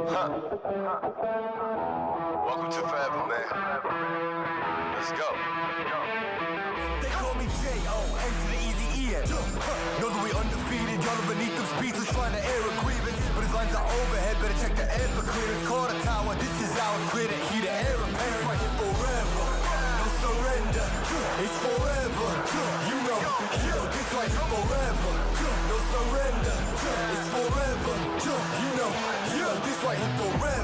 Welcome to forever, man. Let's go. They call me J.O.N. to the easy E-N. Know that we undefeated, y'all are beneath them speeches trying to air a grievance. But his lines are overhead, better check the air for clearance. Call the tower, this is our clear to heat the air apparent. Right here forever, no surrender. It's forever, you know, this right here forever. No surrender, it's forever, you know, this right here forever.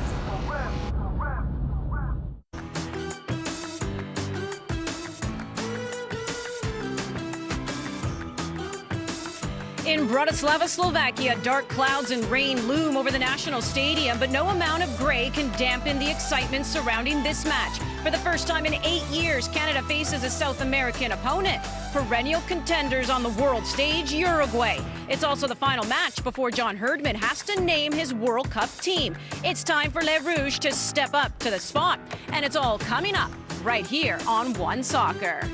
In Bratislava, Slovakia, dark clouds and rain loom over the national stadium, but no amount of gray can dampen the excitement surrounding this match. For the first time in 8 years, Canada faces a South American opponent, perennial contenders on the world stage, Uruguay. It's also the final match before John Herdman has to name his World Cup team. It's time for Les Rouges to step up to the spot, and it's all coming up right here on OneSoccer.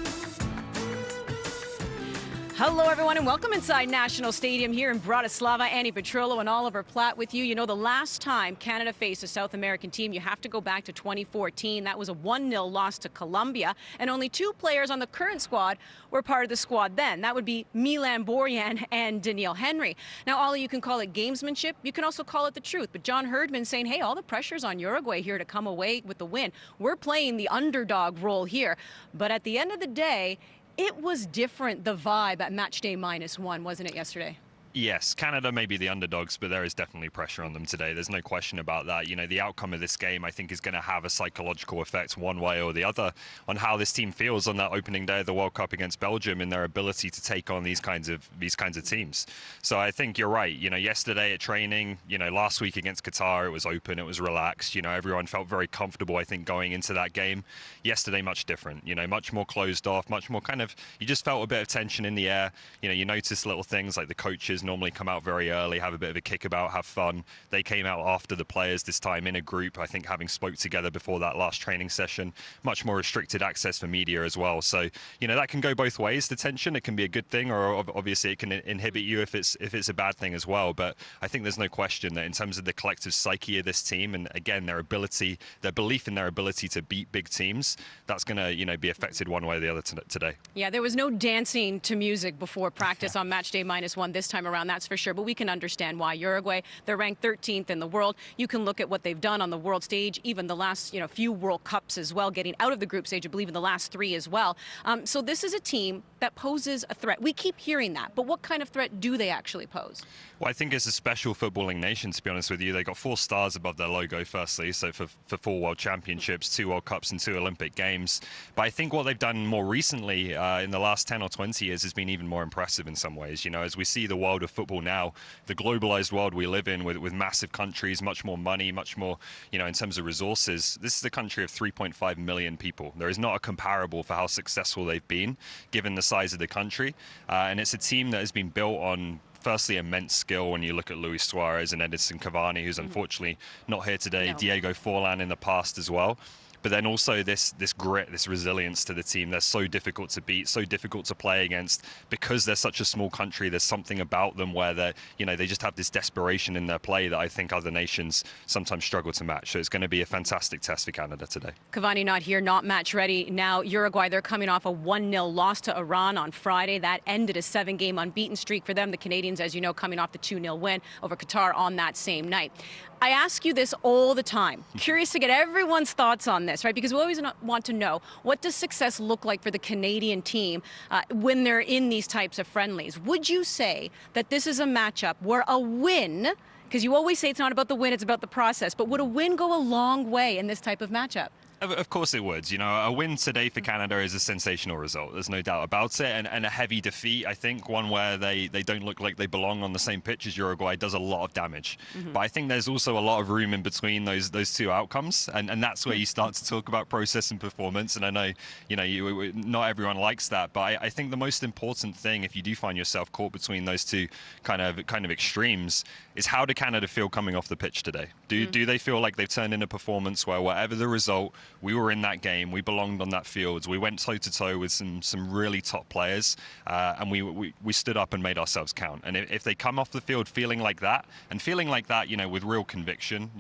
Hello, everyone, and welcome inside National Stadium here in Bratislava. Annie Petrollo and Oliver Platt with you. You know, the last time Canada faced a South American team, you have to go back to 2014. That was a 1-0 loss to Colombia, and only 2 players on the current squad were part of the squad then. That would be Milan Borjan and Daniil Henry. Now, Ollie, you can call it gamesmanship. You can also call it the truth. But John Herdman saying, hey, all the pressure's on Uruguay here to come away with the win. We're playing the underdog role here. But at the end of the day, it was different, the vibe at match day -1, wasn't it, yesterday? Yes, Canada may be the underdogs, but there is definitely pressure on them today. There's no question about that. You know, the outcome of this game, I think, is going to have a psychological effect one way or the other on how this team feels on that opening day of the World Cup against Belgium and their ability to take on these kinds of teams. So I think you're right. You know, yesterday at training, you know, last week against Qatar, it was open, it was relaxed. You know, everyone felt very comfortable, I think, going into that game. Yesterday, much different. You know, much more closed off, much more kind of, you just felt a bit of tension in the air. You know, you notice little things like the coaches normally come out very early, have a bit of a kickabout, have fun. They came out after the players this time in a group, I think, having spoke together before that last training session. Much more restricted access for media as well. So, you know, that can go both ways, the tension. It can be a good thing, or obviously it can inhibit you if it's a bad thing as well. But I think there's no question that in terms of the collective psyche of this team, and again, their belief in their ability to beat big teams, that's going to, you know, be affected one way or the other today. Yeah, there was no dancing to music before practice on match day -1 this time around. That's for sure, but we can understand why. Uruguay, they're ranked 13th in the world. You can look at what they've done on the world stage, even the last, you know, few World Cups as well, getting out of the group stage, I believe, in the last 3 as well. So this is a team that poses a threat. We keep hearing that, but what kind of threat do they actually pose? Well, I think it's a special footballing nation, to be honest with you. They got 4 stars above their logo, firstly, so for 4 World Championships, 2 World Cups and 2 Olympic Games. But I think what they've done more recently in the last 10 or 20 years has been even more impressive in some ways. You know, as we see the world of football now, the globalized world we live in with massive countries, much more money, much more, you know, in terms of resources, this is a country of 3.5 million people. There is not a comparable for how successful they've been, given the size of the country. And it's a team that has been built on, firstly, immense skill when you look at Luis Suarez and Edinson Cavani, who's unfortunately not here today, Diego Forlan in the past as well. But then also this grit, this resilience to the team. They're so difficult to beat, so difficult to play against, because they're such a small country. There's something about them where they just have this desperation in their play that I think other nations sometimes struggle to match. So it's going to be a fantastic test for Canada today. Cavani not here, not match ready. Now Uruguay, they're coming off a 1-0 loss to Iran on Friday. That ended a 7-game unbeaten streak for them. The Canadians, as you know, coming off the 2-0 win over Qatar on that same night. I ask you this all the time. Curious to get everyone's thoughts on this, right? Because we always want to know, what does success look like for the Canadian team when they're in these types of friendlies? Would you say that this is a matchup where a win, because you always say it's not about the win, it's about the process, but would a win go a long way in this type of matchup? Of course it would. You know, a win today for Canada is a sensational result. There's no doubt about it. And a heavy defeat, I think, one where they don't look like they belong on the same pitch as Uruguay, does a lot of damage. But I think there's also a lot of room in between those 2 outcomes. And that's where you start to talk about process and performance. And I know, you know, not everyone likes that. But I think the most important thing, if you do find yourself caught between those 2 kind of extremes, is how do Canada feel coming off the pitch today? Do they feel like they've turned in a performance where whatever the result, we were in that game. We belonged on that field. We went toe-to-toe with some really top players, and we stood up and made ourselves count. And if they come off the field feeling like that, with real conviction,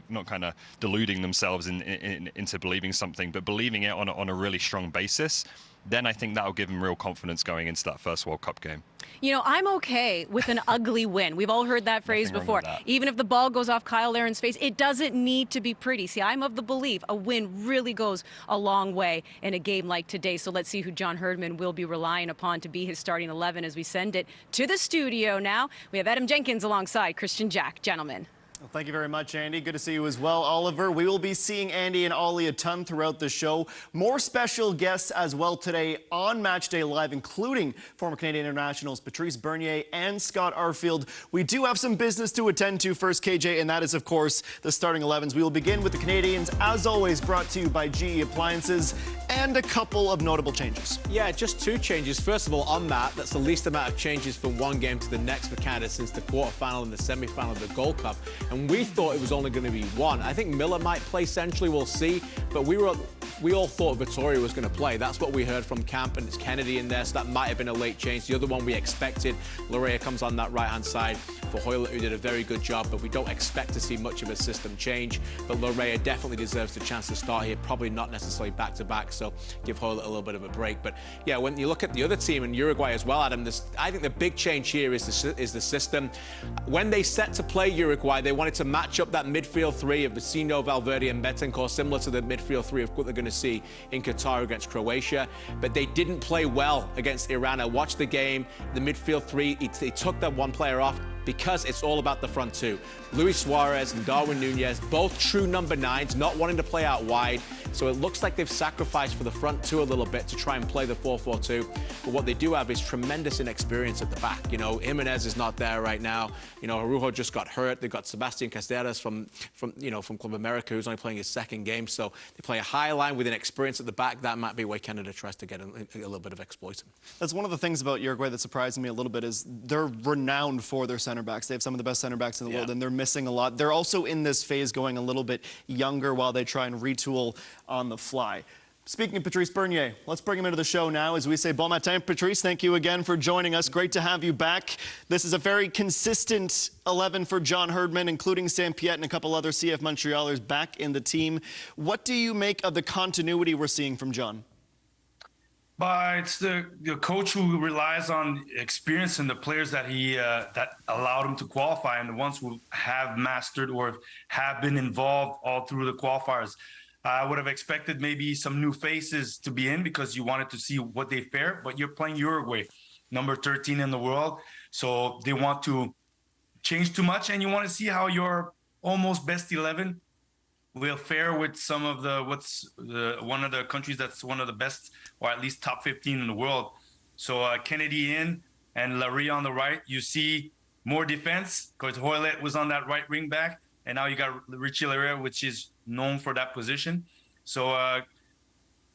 not kind of deluding themselves into believing something, but believing it on a really strong basis, then I think that'll give them real confidence going into that first World Cup game. I'm okay with an ugly win. We've all heard that phrase before. Even if the ball goes off Kyle Laren's face, it doesn't need to be pretty. See, I'm of the belief a win really goes a long way in a game like today. So let's see who John Herdman will be relying upon to be his starting 11 as we send it to the studio now. We have Adam Jenkins alongside Christian Jack. Gentlemen. Well, thank you very much, Andy. Good to see you as well, Oliver. We will be seeing Andy and Ollie a ton throughout the show. More special guests as well today on Matchday Live, including former Canadian internationals Patrice Bernier and Scott Arfield. We do have some business to attend to first, KJ, and that is, of course, the starting 11s. We will begin with the Canadians, as always, brought to you by GE Appliances, and a couple of notable changes. Yeah, just 2 changes. First of all, on that's the least amount of changes from one game to the next for Canada since the quarterfinal and the semi-final of the Gold Cup. And we thought it was only going to be 1. I think Miller might play centrally, we'll see. But we all thought Vittoria was going to play. That's what we heard from camp, and it's Kennedy in there, so that might have been a late change. The other one we expected, Larea comes on that right-hand side for Hoylett, who did a very good job, but we don't expect to see much of a system change. But Larea definitely deserves the chance to start here, probably not necessarily back-to-back, so give Hoylett a little bit of a break. But yeah, when you look at the other team in Uruguay as well, Adam, I think the big change here is the system. When they set to play Uruguay, they wanted to match up that midfield 3 of Vecino, Valverde and Betancourt, similar to the midfield 3 of what they're going to see in Qatar against Croatia. But they didn't play well against Iran. I watched the game. The midfield 3, they took that one player off because it's all about the front 2. Luis Suarez and Darwin Nunez, both true number 9s, not wanting to play out wide. So it looks like they've sacrificed for the front 2 a little bit to try and play the 4-4-2. But what they do have is tremendous inexperience at the back. Jimenez is not there right now. Araujo just got hurt. They've got Sebastian Caceres from Club America, who's only playing his 2nd game. So they play a high line with inexperience at the back. That might be where Canada tries to get a little bit of exploiting. That's one of the things about Uruguay that surprised me a little bit is they're renowned for their center backs. They have some of the best center backs in the world, and they're missing a lot. They're also in this phase going a little bit younger while they try and retool on the fly. Speaking of Patrice Bernier, let's bring him into the show now as we say bon matin. Patrice, thank you again for joining us. Great to have you back. This is a very consistent 11 for John Herdman, including Sam Piette and a couple other CF Montrealers back in the team. What do you make of the continuity we're seeing from John? But it's the coach who relies on experience and the players that that allowed him to qualify, and the ones who have mastered or have been involved all through the qualifiers. I would have expected maybe some new faces to be in because you wanted to see what they fare, but you're playing Uruguay, number 13 in the world. So they want to change too much, and you want to see how your almost best 11 will fare with some of one of the countries that's one of the best, or at least top 15 in the world. So Kennedy in and Larea on the right. You see more defense because Hoylett was on that right wing back, and now you got Richie Larea, which is known for that position. So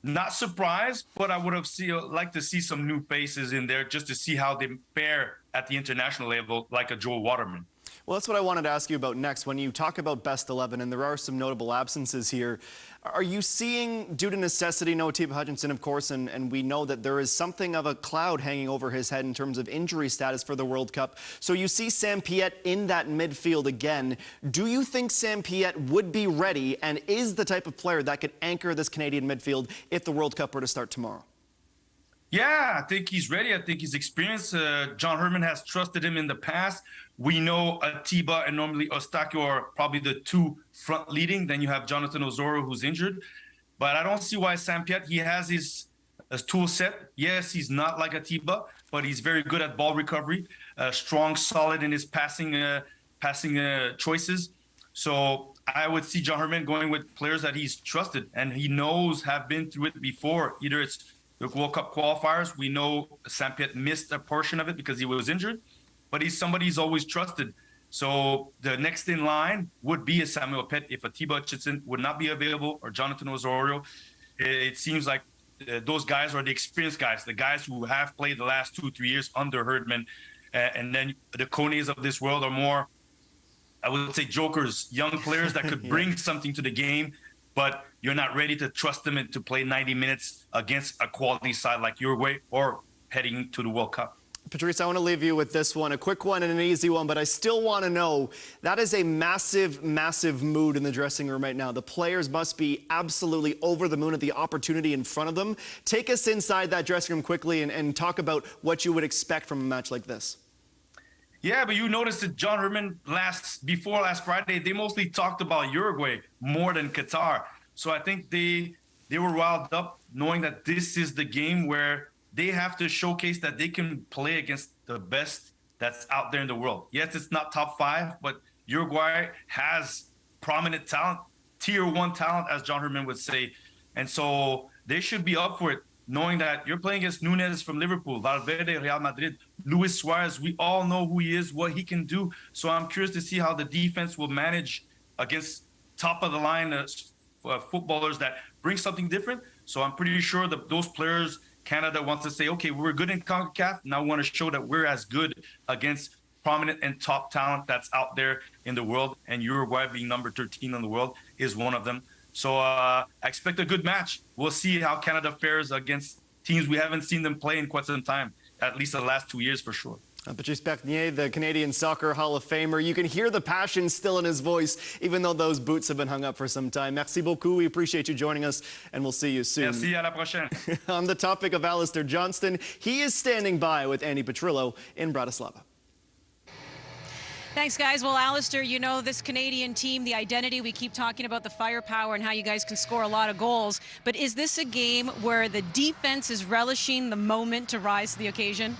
not surprised, but I would have liked to see some new faces in there just to see how they fare at the international level, like a Joel Waterman. Well, that's what I wanted to ask you about next. When you talk about best 11, and there are some notable absences here, are you seeing, due to necessity, no Atiba Hutchinson, of course, and we know that there is something of a cloud hanging over his head in terms of injury status for the World Cup. So you see Sam Piette in that midfield again. Do you think Sam Piette would be ready and is the type of player that could anchor this Canadian midfield if the World Cup were to start tomorrow? Yeah, I think he's ready. I think he's experienced. John Herdman has trusted him in the past. We know Atiba and normally Eustáquio are probably the 2 front leading. Then you have Jonathan Osorio, who's injured. But I don't see why Sam Piette, he has his tool set. Yes, he's not like Atiba, but he's very good at ball recovery, strong, solid in his passing choices. So I would see John Herdman going with players that he's trusted and he knows have been through it before. Either it's the World Cup qualifiers. We know Sam Piette missed a portion of it because he was injured, but he's somebody he's always trusted. So the next in line would be a Samuel Piette if Atiba Hutchinson would not be available, or Jonathan Osorio. It seems like those guys are the experienced guys, the guys who have played the last 2-3 years under Herdman. And then the Kones of this world are more, I would say, jokers, young players that could bring something to the game but you're not ready to trust them to play 90 minutes against a quality side like Uruguay or heading to the World Cup. Patrice, I want to leave you with this one, a quick one and an easy one, but I still want to know, that is a massive, massive mood in the dressing room right now. The players must be absolutely over the moon at the opportunity in front of them. Take us inside that dressing room quickly and talk about what you would expect from a match like this. Yeah, but you noticed that John Herdman before last Friday, they mostly talked about Uruguay more than Qatar. So I think they were riled up knowing that this is the game where they have to showcase that they can play against the best that's out there in the world. Yes, it's not top 5, but Uruguay has prominent talent, tier 1 talent, as John Herdman would say. And so they should be up for it, knowing that you're playing against Nunes from Liverpool, Valverde, Real Madrid, Luis Suarez. We all know who he is, what he can do. So I'm curious to see how the defense will manage against top-of-the-line footballers that bring something different. So I'm pretty sure that those players, Canada wants to say, okay, we're good in CONCACAF. Now we want to show that we're as good against prominent and top talent that's out there in the world. And Uruguay, being number 13 in the world, is one of them. So I expect a good match. We'll see how Canada fares against teams we haven't seen them play in quite some time, at least the last 2 years for sure. Patrice Bernier, the Canadian Soccer Hall of Famer. You can hear the passion still in his voice, even though those boots have been hung up for some time. Merci beaucoup. We appreciate you joining us, and we'll see you soon. Merci, à la prochaine. On the topic of Alistair Johnston, he is standing by with Andy Petrillo in Bratislava. Thanks, guys. Well, Alistair, you know this Canadian team, the identity, we keep talking about the firepower and how you guys can score a lot of goals. But is this a game where the defense is relishing the moment to rise to the occasion?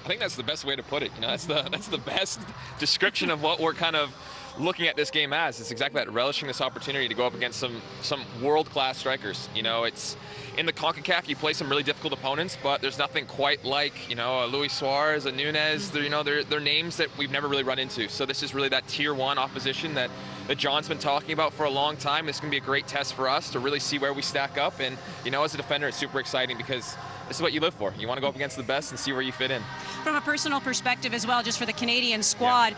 I think that's the best way to put it. You know, that's the best description of what we're kind of looking at this game as. It's exactly that, relishing this opportunity to go up against some world-class strikers. You know, it's in the CONCACAF, you play some really difficult opponents, but there's nothing quite like, you know, a Luis Suarez, a Nunes. They're names that we've never really run into. So this is really that tier 1 opposition that John's been talking about for a long time. This is going to be a great test for us to really see where we stack up. And, you know, as a defender, it's super exciting because this is what you live for. You want to go up against the best and see where you fit in. From a personal perspective as well, just for the Canadian squad,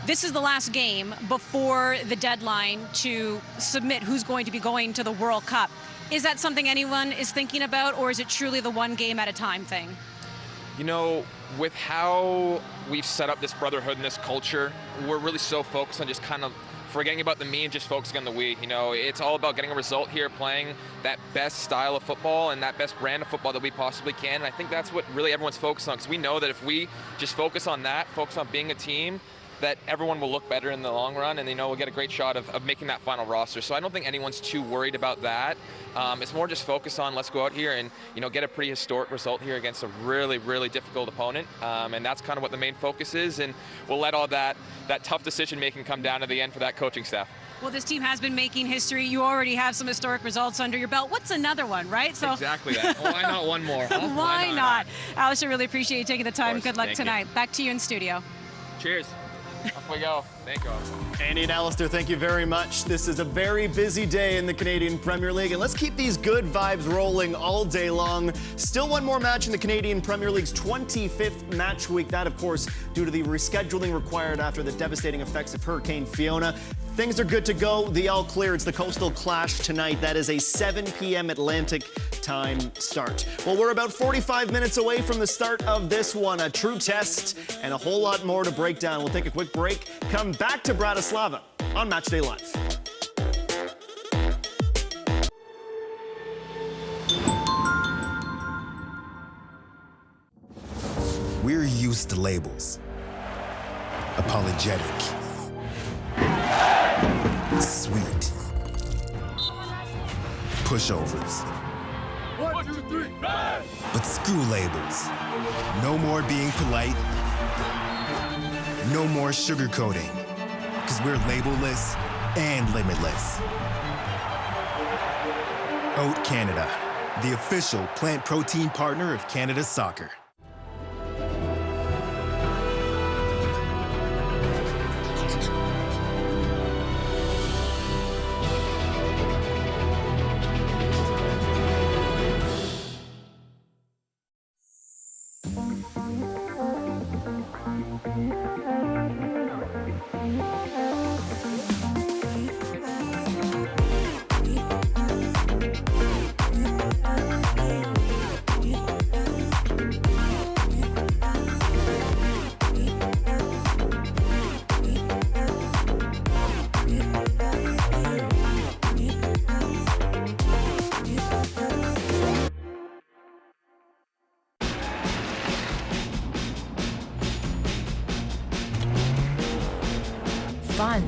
this is the last game before the deadline to submit who's going to be going to the World Cup. Is that something anyone is thinking about, or is it truly the one game at a time thing? You know, with how we've set up this brotherhood and this culture, we're really so focused on just kind of forgetting about the me and just focusing on the we. You know, it's all about getting a result here, playing that best style of football and that best brand of football that we possibly can. And I think that's what really everyone's focused on, because we know that if we just focus on that, focus on being a team, that everyone will look better in the long run, and, you know, we'll get a great shot of making that final roster. So I don't think anyone's too worried about that. It's more just focus on, let's go out here and, you know, get a pretty historic result here against a really, really difficult opponent. And that's kind of what the main focus is, and we'll let all that tough decision-making come down to the end for that coaching staff. Well, this team has been making history. You already have some historic results under your belt. What's another one, right? So exactly that. Why not one more? Huh? Why not? Alistair, really appreciate you taking the time. Good luck tonight. You. Back to you in studio. Cheers. Off we go. Thank you. Andy and Alistair, thank you very much. This is a very busy day in the Canadian Premier League, and let's keep these good vibes rolling all day long. Still one more match in the Canadian Premier League's 25th match week. That, of course, due to the rescheduling required after the devastating effects of Hurricane Fiona. Things are good to go. The all clear. It's the Coastal Clash tonight. That is a 7 p.m. Atlantic time start. Well, we're about 45 minutes away from the start of this one, a true test, and a whole lot more to break down. We'll take a quick break, come back to Bratislava on Matchday Live. We're used to labels. Apologetic. Sweet. Pushovers. 1, 2, 3, red! But screw labels. No more being polite. No more sugarcoating. Because we're labelless and limitless. Oat Canada, the official plant protein partner of Canada Soccer. fun,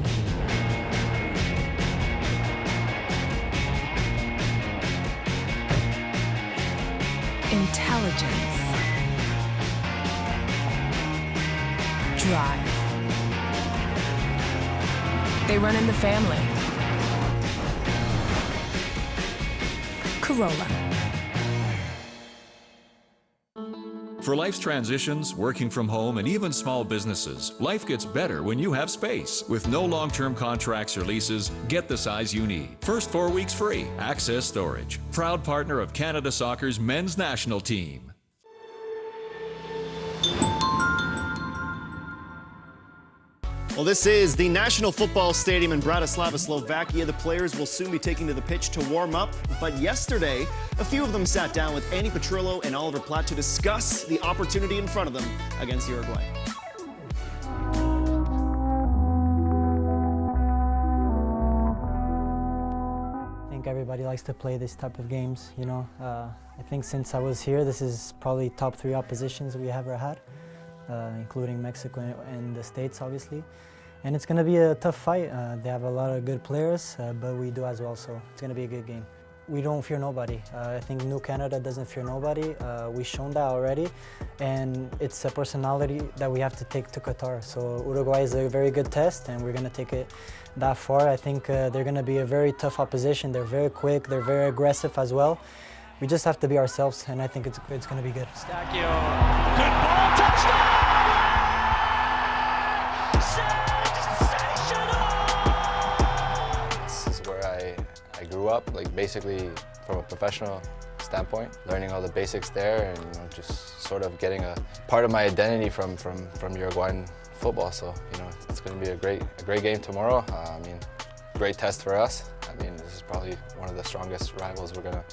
intelligence, drive. They run in the family. Corolla. For life's transitions, working from home, and even small businesses, life gets better when you have space. With no long-term contracts or leases, get the size you need. First 4 weeks free. Access Storage. Proud partner of Canada Soccer's men's national team. Well, this is the National Football Stadium in Bratislava, Slovakia. The players will soon be taking to the pitch to warm up. But yesterday, a few of them sat down with Andy Petrillo and Oliver Platt to discuss the opportunity in front of them against Uruguay. I think everybody likes to play this type of games, you know. I think since I was here, this is probably top 3 oppositions we ever had. Including Mexico and the States, obviously. And it's going to be a tough fight. They have a lot of good players, but we do as well, so it's going to be a good game. We don't fear nobody. I think New Canada doesn't fear nobody. We've shown that already, and it's a personality that we have to take to Qatar. So Uruguay is a very good test, and we're going to take it that far. I think they're going to be a very tough opposition. They're very quick, they're very aggressive as well. We just have to be ourselves, and I think it's going to be good. Stacchio, good ball, touchdown! This is where I grew up, like basically from a professional standpoint, learning all the basics there, and you know, just sort of getting a part of my identity from Uruguayan football. So you know, it's going to be a great game tomorrow. I mean, great test for us. I mean, this is probably one of the strongest rivals we're going to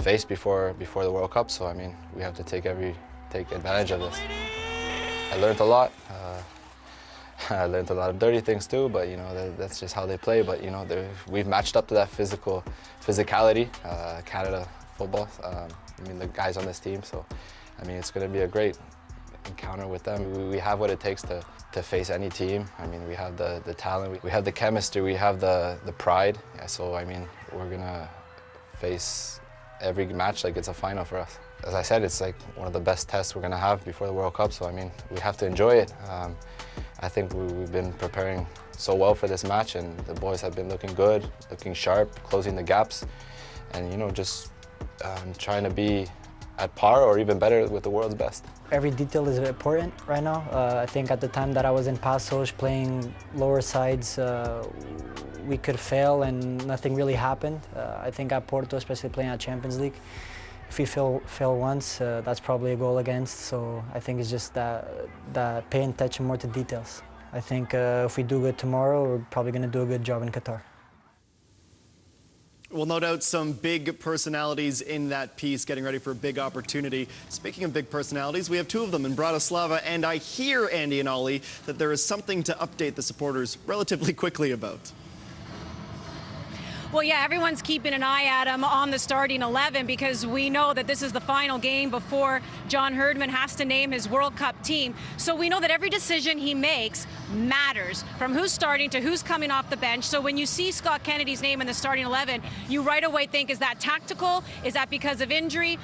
face before the World Cup, so I mean we have to take advantage of this. I learned a lot. I learned a lot of dirty things too, but you know that's just how they play. But you know we've matched up to that physicality, Canada football. I mean the guys on this team, so I mean it's going to be a great encounter with them. We have what it takes to face any team. I mean we have the talent, we have the chemistry, we have the pride. Yeah, so I mean we're gonna face every match like it's a final for us. As I said, it's like one of the best tests we're going to have before the World Cup, so I mean, we have to enjoy it. I think we've been preparing so well for this match, and the boys have been looking good, looking sharp, closing the gaps, and you know, just trying to be at par or even better with the world's best. Every detail is important right now. I think at the time that I was in Pasos playing lower sides, we could fail and nothing really happened. I think at Porto, especially playing at Champions League, if we fail once, that's probably a goal against. So I think it's just that paying attention more to details. I think if we do good tomorrow, we're probably going to do a good job in Qatar. Well, no doubt some big personalities in that piece getting ready for a big opportunity. Speaking of big personalities, we have 2 of them in Bratislava, and I hear, Andy and Ollie, that there is something to update the supporters relatively quickly about. Well, yeah, everyone's keeping an eye at him on the starting 11 because we know that this is the final game before John Herdman has to name his World Cup team. So we know that every decision he makes matters, from who's starting to who's coming off the bench. So when you see Scott Kennedy's name in the starting 11, you right away think, is that tactical? Is that because of injury?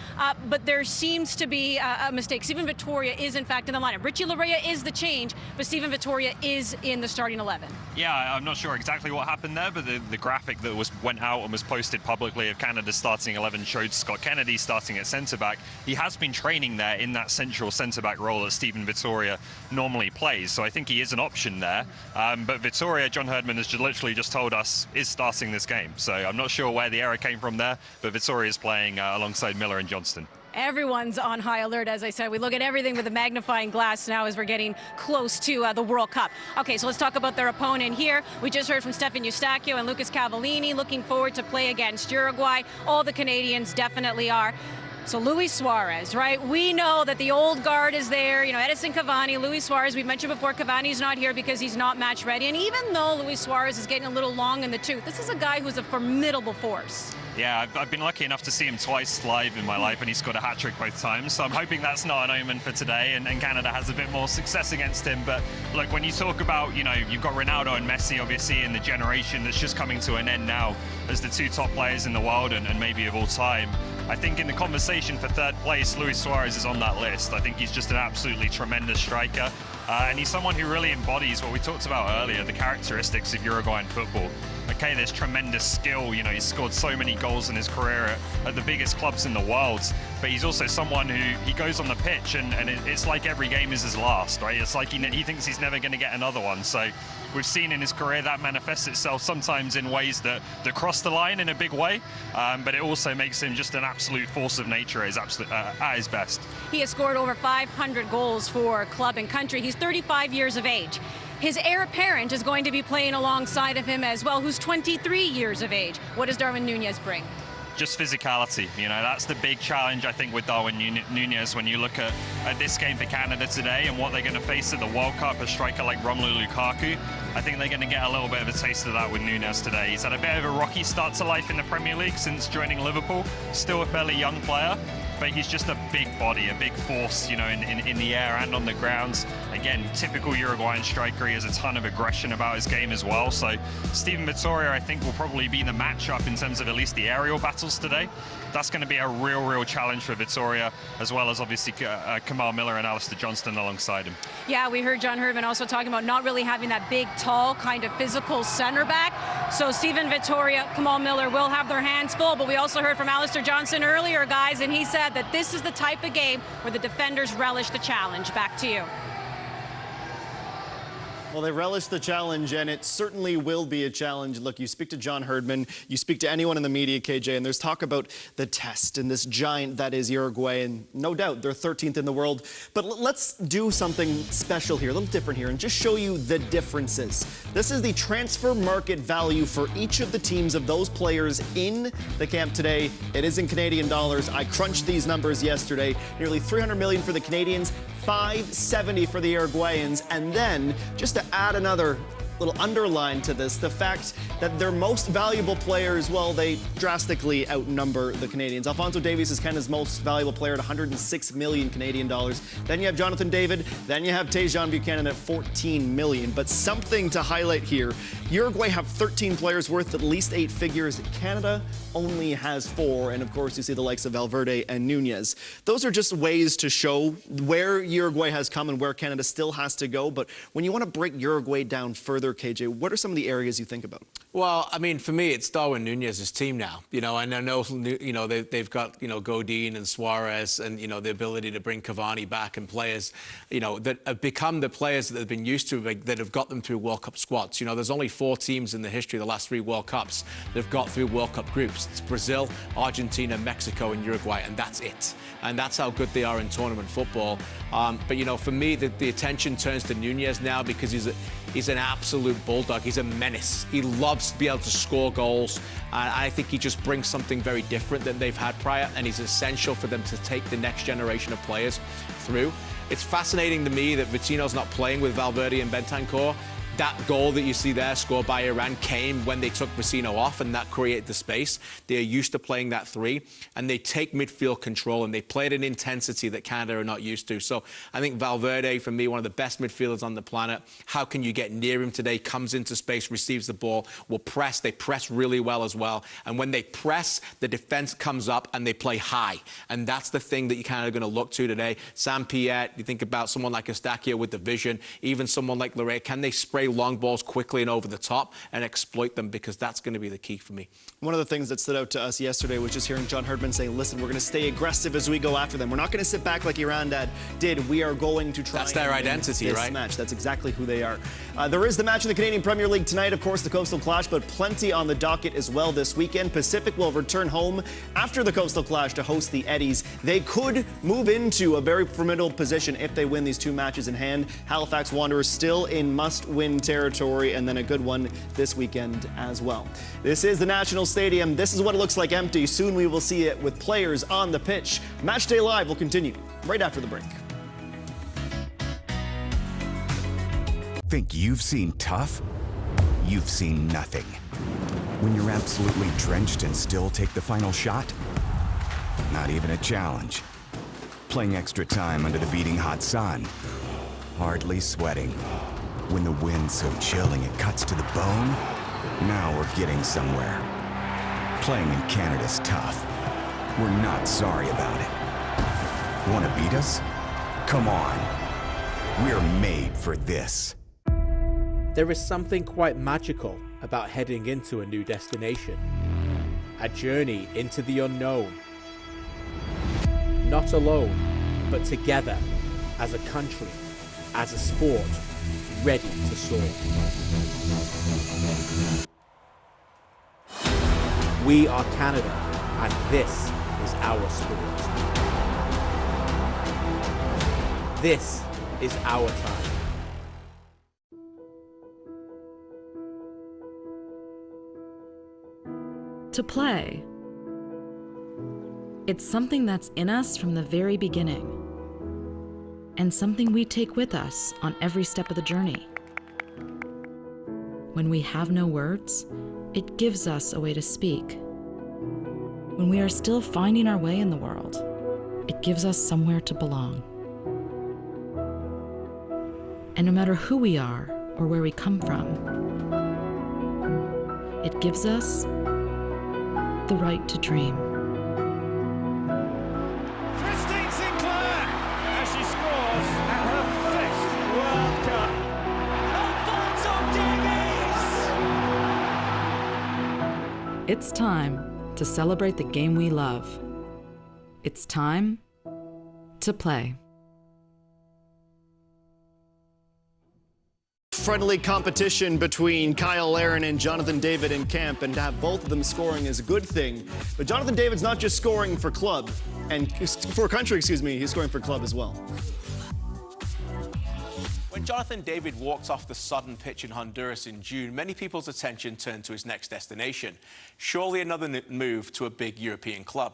But there seems to be a mistake. Stephen Vittoria is, in fact, in the lineup. Richie Larea is the change, but Stephen Vittoria is in the starting 11. Yeah, I'm not sure exactly what happened there, but the graphic that went out and was posted publicly of Canada's starting 11 showed Scott Kennedy starting at centre-back. He has been training there in that central centre-back role that Stephen Vittoria normally plays, so I think he is an option there. But Vittoria, John Herdman has literally just told us, is starting this game. So I'm not sure where the error came from there, but Vittoria is playing alongside Miller and Johnston. Everyone's on high alert, as I said. We look at everything with a magnifying glass now as we're getting close to the World Cup. Okay, so let's talk about their opponent here. We just heard from Stefan Eustachio and Lucas Cavallini, looking forward to play against Uruguay. All the Canadians definitely are. So Luis Suarez, right? We know that the old guard is there. You know, Edison Cavani, Luis Suarez. We've mentioned before, Cavani's not here because he's not match ready. And even though Luis Suarez is getting a little long in the tooth, this is a guy who's a formidable force. Yeah, I've been lucky enough to see him twice live in my life, and he scored a hat-trick both times. So I'm hoping that's not an omen for today, and Canada has a bit more success against him. But look, when you talk about, you know, you've got Ronaldo and Messi, obviously, in the generation that's just coming to an end now as the two top players in the world and maybe of all time. I think in the conversation for third place, Luis Suarez is on that list. I think he's just an absolutely tremendous striker. And he's someone who really embodies what we talked about earlier, the characteristics of Uruguayan football. Okay, there's tremendous skill. You know, he's scored so many goals in his career at the biggest clubs in the world. But he's also someone who, he goes on the pitch and it's like every game is his last, right? It's like he thinks he's never going to get another one. So we've seen in his career that manifests itself sometimes in ways that cross the line in a big way. But it also makes him just an absolute force of nature at his best. He has scored over 500 goals for club and country. He's 35 years of age. His heir apparent is going to be playing alongside of him as well, who's 23 years of age. What does Darwin Nunez bring? Just physicality. You know, that's the big challenge, I think, with Darwin Nunez when you look at this game for Canada today and what they're going to face at the World Cup, a striker like Romelu Lukaku. I think they're going to get a little bit of a taste of that with Nunez today. He's had a bit of a rocky start to life in the Premier League since joining Liverpool. Still a fairly young player, but he's just a big body, a big force, you know, in the air and on the ground. Again, typical Uruguayan striker. He has a ton of aggression about his game as well. So Steven Vitória, I think, will probably be the matchup in terms of at least the aerial battles today. That's going to be a real challenge for Vitória, as well as obviously Kamal Miller and Alistair Johnston alongside him. Yeah, we heard John Herdman also talking about not really having that big, tall, kind of physical center back. So Steven Vitória, Kamal Miller will have their hands full, but we also heard from Alistair Johnston earlier, guys, and he said that this is the type of game where the defenders relish the challenge. Back to you. Well, they relish the challenge, and it certainly will be a challenge. Look, you speak to John Herdman, you speak to anyone in the media, KJ, and there's talk about the test and this giant that is Uruguay, and no doubt they're 13th in the world. But let's do something special here, a little different here, and just show you the differences. This is the transfer market value for each of the teams of those players in the camp today. It is in Canadian dollars. I crunched these numbers yesterday. Nearly $300 million for the Canadians, $570 for the Uruguayans, and then just to add another little underline to this, the fact that their most valuable players, well, they drastically outnumber the Canadians. Alphonso Davies is Canada's most valuable player at 106 million Canadian dollars. Then you have Jonathan David, then you have Tajon Buchanan at 14 million. But something to highlight here, Uruguay have 13 players worth at least 8 figures. Canada only has 4, and of course you see the likes of Valverde and Nunez. Those are just ways to show where Uruguay has come and where Canada still has to go. But when you want to break Uruguay down further, KJ, what are some of the areas you think about? Well, I mean, for me, it's Darwin Nunez's team now. You know, and I know, you know, they've got, you know, Godin and Suarez and, you know, the ability to bring Cavani back and players, you know, that have become the players that they've been used to, that have got them through World Cup squads. You know, there's only 4 teams in the history of the last 3 World Cups that have got through World Cup groups. It's Brazil, Argentina, Mexico, and Uruguay, and that's it. And that's how good they are in tournament football. But, you know, for me, the attention turns to Nunez now because he's an absolute bulldog. He's a menace. He loves to be able to score goals. And I think he just brings something very different than they've had prior, and he's essential for them to take the next generation of players through. It's fascinating to me that Vitinho's not playing with Valverde and Bentancur. That goal that you see there scored by Iran came when they took Vecino off, and that created the space. They're used to playing that 3, and they take midfield control, and they play at an intensity that Canada are not used to. So I think Valverde, for me, one of the best midfielders on the planet. How can you get near him today? Comes into space, receives the ball, will press. They press really well as well. And when they press, the defense comes up and they play high. And that's the thing that you're kind of going to look to today. Sam Piet, you think about someone like Eustaquio with the vision, even someone like Loré. Can they spray long balls quickly and over the top and exploit them? Because that's going to be the key for me. One of the things that stood out to us yesterday was just hearing John Herdman saying, listen, we're going to stay aggressive as we go after them. We're not going to sit back like Iran did. We are going to try. That's their identity, this right? Match. That's exactly who they are. There is the match in the Canadian Premier League tonight, of course, the Coastal Clash, but plenty on the docket as well this weekend. Pacific will return home after the Coastal Clash to host the Eddies. They could move into a very formidable position if they win these 2 matches in hand. Halifax Wanderers still in must-win territory, and then a good one this weekend as well. This is the National Stadium. This is what it looks like empty. Soon we will see it with players on the pitch. Matchday Live will continue right after the break. Think you've seen tough? You've seen nothing. When you're absolutely drenched and still take the final shot? Not even a challenge. Playing extra time under the beating hot sun. Hardly sweating. When the wind's so chilling it cuts to the bone? Now we're getting somewhere. Playing in Canada's tough. We're not sorry about it. Want to beat us? Come on. We're made for this. There is something quite magical about heading into a new destination. A journey into the unknown. Not alone, but together, as a country, as a sport, ready to soar. We are Canada, and this is our sport. This is our time. To play. It's something that's in us from the very beginning, and something we take with us on every step of the journey. When we have no words, it gives us a way to speak. When we are still finding our way in the world, it gives us somewhere to belong. And no matter who we are or where we come from, it gives us the right to dream. Christine Sinclair as she scores at her 5th World Cup. Alfonso Davies! It's time to celebrate the game we love. It's time to play. Friendly competition between Kyle Larin and Jonathan David in camp, and to have both of them scoring is a good thing. But Jonathan David's not just scoring for club, and for country, excuse me, he's scoring for club as well. When Jonathan David walked off the sodden pitch in Honduras in June, many people's attention turned to his next destination. Surely another move to a big European club.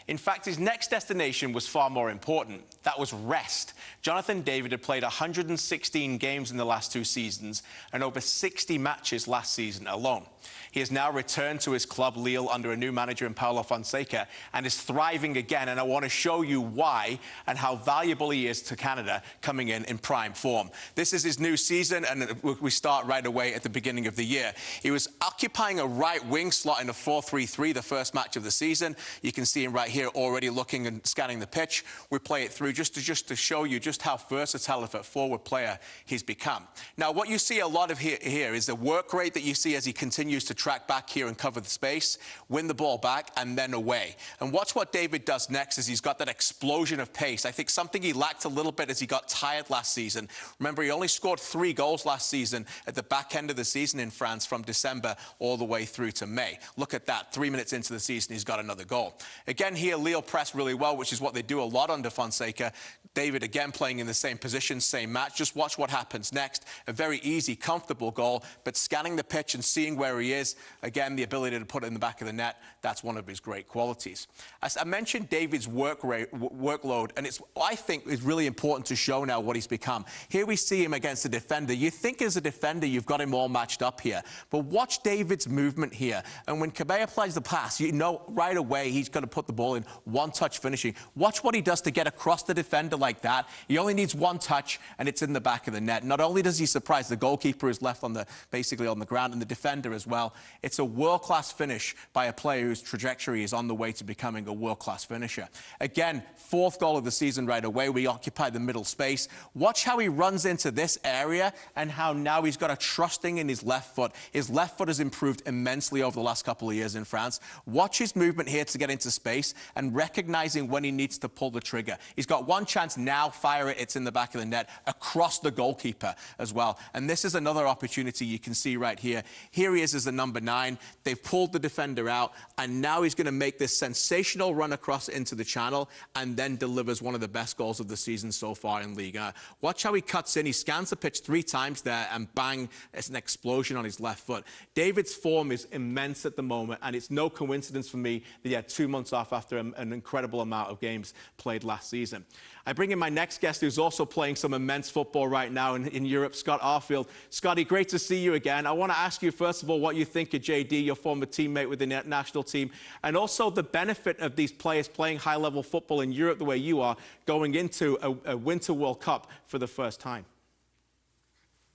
In fact, his next destination was far more important. That was rest. Jonathan David had played 116 games in the last 2 seasons and over 60 matches last season alone. He has now returned to his club Lille under a new manager in Paulo Fonseca and is thriving again, and I want to show you why and how valuable he is to Canada coming in prime form. This is his new season, and we start right away at the beginning of the year. He was occupying a right wing slot in a 4-3-3, the first match of the season. You can see him right here already looking and scanning the pitch. We play it through just to show you just how versatile of a forward player he's become. Now, what you see a lot of here is the work rate that you see as he continues to track back here and cover the space, win the ball back, and then away. And watch what David does next is he's got that explosion of pace. I think something he lacked a little bit as he got tired last season. Remember, he only scored 3 goals last season at the back end of the season in France from December all the way through to May. Look at that. 3 minutes into the season, he's got another goal. Again, here, Lille press really well, which is what they do a lot under Fonseca. David again playing in the same position, same match. Just watch what happens next. A very easy, comfortable goal, but scanning the pitch and seeing where he is, again, the ability to put it in the back of the net, that's one of his great qualities. As I mentioned, David's workload, and it's, I think, is really important to show now what he's become. Here we see him against a defender. You think as a defender, you've got him all matched up here, but watch David's movement here. And when Cabella plays the pass, you know right away he's going to put the ball in, one-touch finishing. Watch what he does to get across the defender like that. He only needs one touch, and it's in the back of the net. Not only does he surprise the goalkeeper, is left on basically on the ground, and the defender as well. It's a world-class finish by a player whose trajectory is on the way to becoming a world-class finisher. Again, 4th goal of the season right away. We occupy the middle space. Watch how he runs into this area and how now he's got a trusting in his left foot. His left foot has improved immensely over the last couple of years in France. Watch his movement here to get into space and recognizing when he needs to pull the trigger. He's got one chance now, fire it, it's in the back of the net, across the goalkeeper as well. And this is another opportunity you can see right here. Here he is as the number 9. They've pulled the defender out, and now he's going to make this sensational run across into the channel and then delivers one of the best goals of the season so far in Ligue 1. Watch how he cuts in. He scans the pitch 3 times there, and bang, it's an explosion on his left foot. David's form is immense at the moment, and it's no coincidence for me that he had 2 months off after after an incredible amount of games played last season. I bring in my next guest, who's also playing some immense football right now in Europe, Scott Arfield. Scotty, great to see you again. I want to ask you, first of all, what you think of JD, your former teammate with the national team, and also the benefit of these players playing high-level football in Europe the way you are, going into a Winter World Cup for the first time.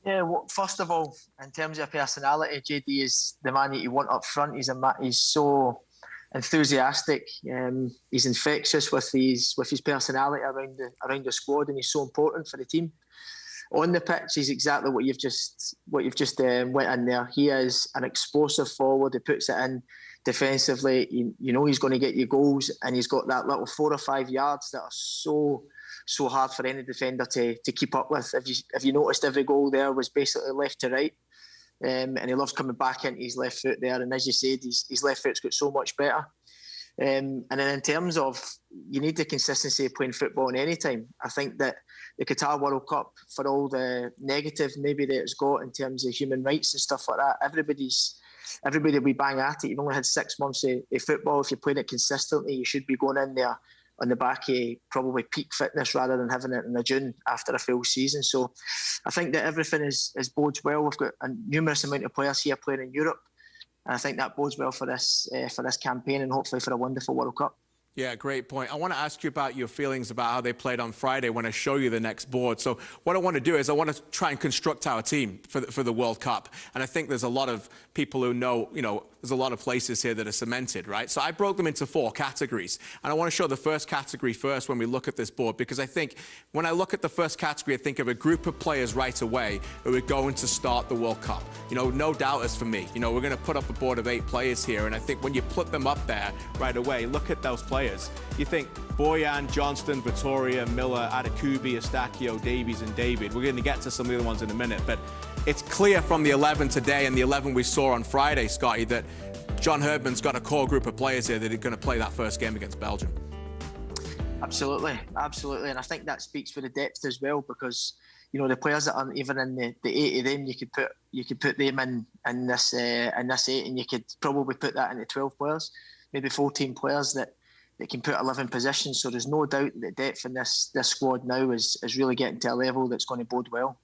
Yeah, well, first of all, in terms of personality, JD is the man that you want up front. He's so enthusiastic. He's infectious with his personality around the squad, and he's so important for the team. On the pitch, he's exactly what you've just went in there. He is an explosive forward. He puts it in defensively. You know he's going to get you goals, and he's got that little 4 or 5 yards that are so hard for any defender to keep up with. If you noticed, every goal there was basically left to right. And he loves coming back into his left foot there. And as you said, his left foot's got so much better. And then in terms of, you need the consistency of playing football in any time. I think that the Qatar World Cup, for all the negative maybe that it's got in terms of human rights and stuff like that, everybody will be bang at it. You've only had 6 months of football. If you're playing it consistently, you should be going in there on the back of probably peak fitness rather than having it in June after a full season. So I think that everything is bodes well. We've got a numerous amount of players here playing in Europe, and I think that bodes well for this campaign and hopefully for a wonderful World Cup. Yeah, great point. I want to ask you about your feelings about how they played on Friday when I show you the next board. So what I want to do is I want to try and construct our team for the World Cup. And I think there's a lot of people who know, there's a lot of places here that are cemented, right? So I broke them into 4 categories. And I want to show the first category first when we look at this board, because I think when I look at the first category, I think of a group of players right away who are going to start the World Cup. No doubters for me. We're going to put up a board of 8 players here. And I think when you put them up there right away, look at those players. You think Boyan, Johnston, Vittoria, Miller, Adekubi, Eustachio, Davies, and David. We're going to get to some of the other ones in a minute, but it's clear from the 11 today and the 11 we saw on Friday, Scotty, that John Herdman's got a core group of players here that are going to play that first game against Belgium. Absolutely, and I think that speaks for the depth as well, because the players that aren't even in the 8 of them, you could put them in this 8, and you could probably put that into 12 players, maybe 14 players that can put 11 positions. So there's no doubt that the depth in this squad now is really getting to a level that's going to bode well.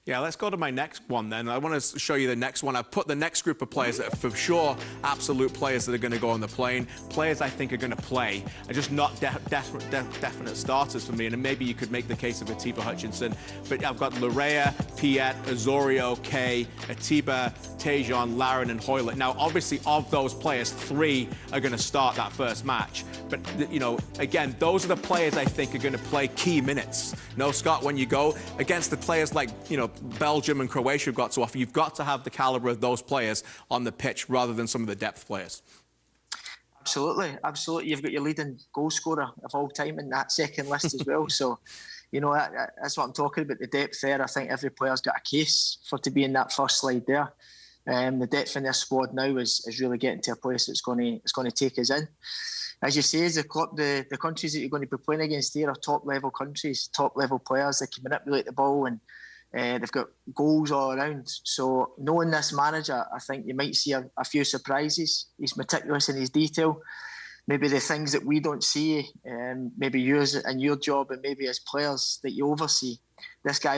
Yeah, let's go to my next one then. I want to show you the next one. I've put the next group of players that are for sure absolute players that are going to go on the plane. Players I think are going to play, are just not definite starters for me. And maybe you could make the case of Atiba Hutchinson. But I've got Larea, Piet, Osorio, Kay, Atiba, Tejon, Laren, and Hoylett. Now, obviously, of those players, 3 are going to start that first match. But, again, those are the players I think are going to play key minutes. Scott, when you go against the players like, Belgium and Croatia have got to offer, you've got to have the caliber of those players on the pitch rather than some of the depth players. Absolutely. You've got your leading goal scorer of all time in that second list as well. So, that's what I'm talking about, the depth there. I think every player's got a case for to be in that first slide there. The depth in this squad now is really getting to a place that's going to take us in. As you say, the countries that you're going to be playing against here are top-level countries, top-level players that can manipulate the ball, and they've got goals all around. So knowing this manager, I think you might see a few surprises. He's meticulous in his detail. Maybe the things that we don't see, maybe yours and your job, and maybe as players that you oversee. This guy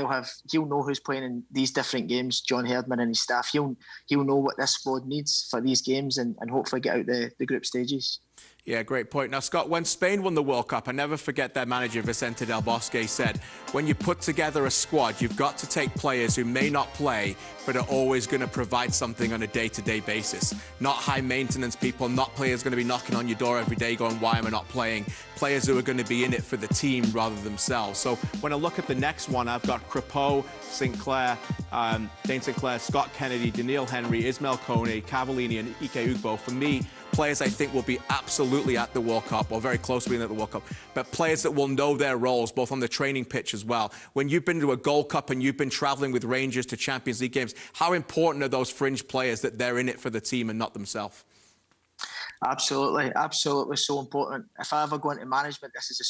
he'll know who's playing in these different games, John Herdman and his staff. He'll know what this squad needs for these games and hopefully get out the group stages. Yeah, great point. Now, Scott, when Spain won the World Cup, I never forget their manager, Vicente Del Bosque, said, when you put together a squad, you've got to take players who may not play, but are always going to provide something on a day-to-day basis. Not high-maintenance people, not players going to be knocking on your door every day going, why am I not playing? Players who are going to be in it for the team rather than themselves. So when I look at the next one, I've got Crepeau, Sinclair, Dane Sinclair, Scott Kennedy, Daniil Henry, Ismail Kone, Cavallini, and Ike Ugbo. For me, players I think will be absolutely at the World Cup, or very close to being at the World Cup, but players that will know their roles, both on the training pitch as well. When you've been to a Gold Cup and you've been travelling with Rangers to Champions League games, how important are those fringe players that they're in it for the team and not themselves? Absolutely so important. If I ever go into management, this is the